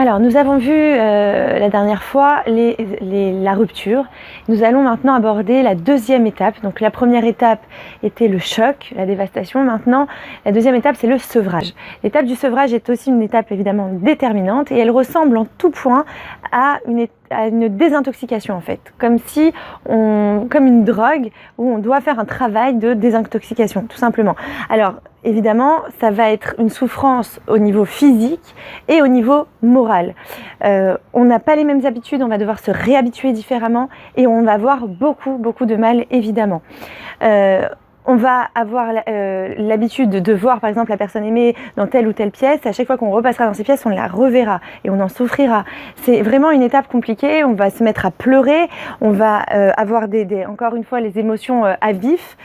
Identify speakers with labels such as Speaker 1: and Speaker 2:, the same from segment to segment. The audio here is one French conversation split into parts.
Speaker 1: Alors, nous avons vu la dernière fois la rupture. Nous allons maintenant aborder la deuxième étape. Donc, la première étape était le choc, la dévastation. Maintenant, la deuxième étape, c'est le sevrage. L'étape du sevrage est aussi une étape évidemment déterminante et elle ressemble en tout point à une désintoxication en fait, comme une drogue où on doit faire un travail de désintoxication, tout simplement. Alors, évidemment, ça va être une souffrance au niveau physique et au niveau moral. On n'a pas les mêmes habitudes, on va devoir se réhabituer différemment et on va avoir beaucoup de mal, évidemment. On va avoir l'habitude de voir par exemple la personne aimée dans telle ou telle pièce. À chaque fois qu'on repassera dans ces pièces, on la reverra et on en souffrira. C'est vraiment une étape compliquée. On va se mettre à pleurer. On va avoir encore une fois les émotions à vif.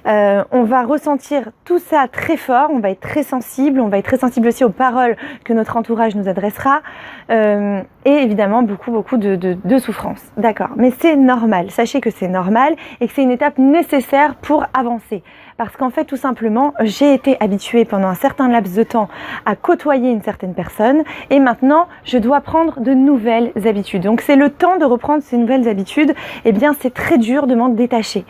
Speaker 1: On va ressentir tout ça très fort. On va être très sensible. On va être très sensible aussi aux paroles que notre entourage nous adressera. Et évidemment beaucoup de souffrance. D'accord. Mais c'est normal. Sachez que c'est normal et que c'est une étape nécessaire pour avancer. Parce qu'en fait, tout simplement, j'ai été habituée pendant un certain laps de temps à côtoyer une certaine personne et maintenant, je dois prendre de nouvelles habitudes. Donc, c'est le temps de reprendre ces nouvelles habitudes. Eh bien, c'est très dur de m'en détacher.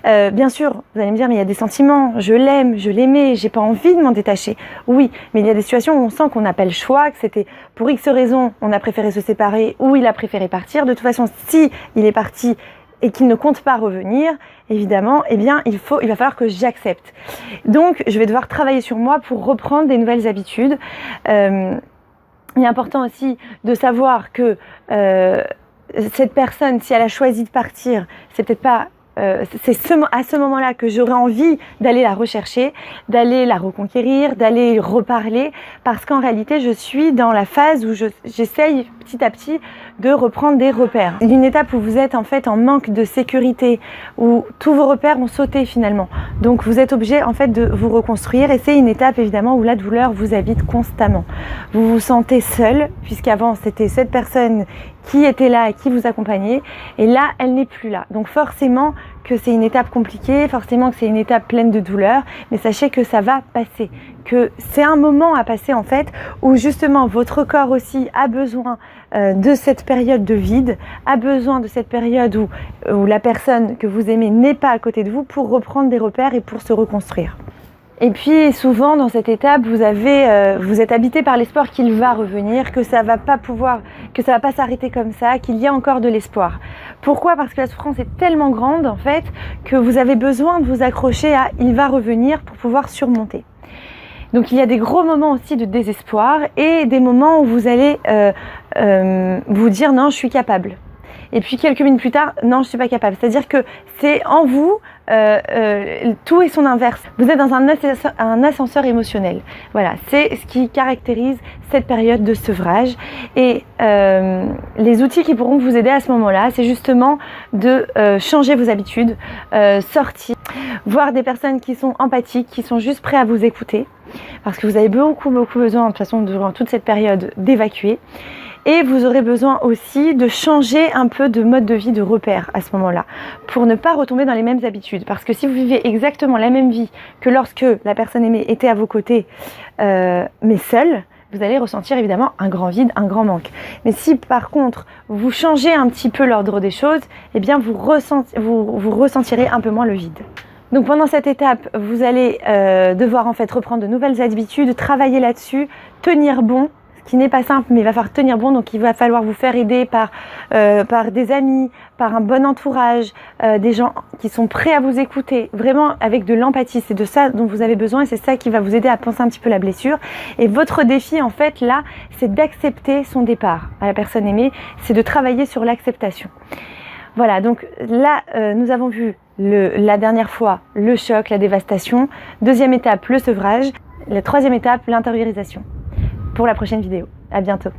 Speaker 1: Bien sûr, vous allez me dire, mais il y a des sentiments, je l'aime, je l'aimais, j'ai pas envie de m'en détacher. Oui, mais il y a des situations où on sent qu'on n'a pas le choix, que c'était pour X raisons, on a préféré se séparer ou il a préféré partir. De toute façon, si il est parti et qu'il ne compte pas revenir, évidemment, eh bien, il va falloir que j'accepte. Donc, je vais devoir travailler sur moi pour reprendre des nouvelles habitudes. Il est important aussi de savoir que cette personne, si elle a choisi de partir, c'est peut-être pas c'est à ce moment-là que j'aurais envie d'aller la rechercher, d'aller la reconquérir, d'aller reparler, parce qu'en réalité, je suis dans la phase où j'essaye petit à petit de reprendre des repères. Une étape où vous êtes en fait en manque de sécurité, où tous vos repères ont sauté finalement. Donc vous êtes obligé en fait de vous reconstruire et c'est une étape évidemment où la douleur vous habite constamment. Vous vous sentez seul, puisqu'avant c'était cette personne qui était là et qui vous accompagnait, et là, elle n'est plus là. Donc forcément que c'est une étape compliquée, forcément que c'est une étape pleine de douleur, mais sachez que ça va passer, que c'est un moment à passer en fait, où justement votre corps aussi a besoin de cette période de vide, a besoin de cette période où la personne que vous aimez n'est pas à côté de vous pour reprendre des repères et pour se reconstruire. Et puis souvent dans cette étape, vous êtes habité par l'espoir qu'il va revenir, que ça va pas s'arrêter comme ça, qu'il y a encore de l'espoir. Pourquoi ? Parce que la souffrance est tellement grande en fait que vous avez besoin de vous accrocher à il va revenir pour pouvoir surmonter. Donc il y a des gros moments aussi de désespoir et des moments où vous allez vous dire non, je suis capable. Et puis quelques minutes plus tard, non, je ne suis pas capable. C'est-à-dire que c'est en vous, tout est son inverse. Vous êtes dans un ascenseur émotionnel. Voilà, c'est ce qui caractérise cette période de sevrage. Et les outils qui pourront vous aider à ce moment-là, c'est justement de changer vos habitudes, sortir, voir des personnes qui sont empathiques, qui sont juste prêts à vous écouter. Parce que vous avez beaucoup besoin, de toute façon, durant toute cette période, d'évacuer. Et vous aurez besoin aussi de changer un peu de mode de vie, de repère à ce moment-là, pour ne pas retomber dans les mêmes habitudes. Parce que si vous vivez exactement la même vie que lorsque la personne aimée était à vos côtés, mais seule, vous allez ressentir évidemment un grand vide, un grand manque. Mais si par contre, vous changez un petit peu l'ordre des choses, eh bien vous ressentirez un peu moins le vide. Donc pendant cette étape, vous allez devoir en fait reprendre de nouvelles habitudes, travailler là-dessus, tenir bon, ce qui n'est pas simple, mais il va falloir tenir bon. Donc il va falloir vous faire aider par des amis, par un bon entourage, des gens qui sont prêts à vous écouter, vraiment avec de l'empathie. C'est de ça dont vous avez besoin et c'est ça qui va vous aider à penser un petit peu la blessure. Et votre défi en fait là, c'est d'accepter son départ à la personne aimée, c'est de travailler sur l'acceptation. Voilà, donc là, nous avons vu la dernière fois le choc, la dévastation. Deuxième étape, le sevrage. La troisième étape, l'intériorisation. Pour la prochaine vidéo. À bientôt.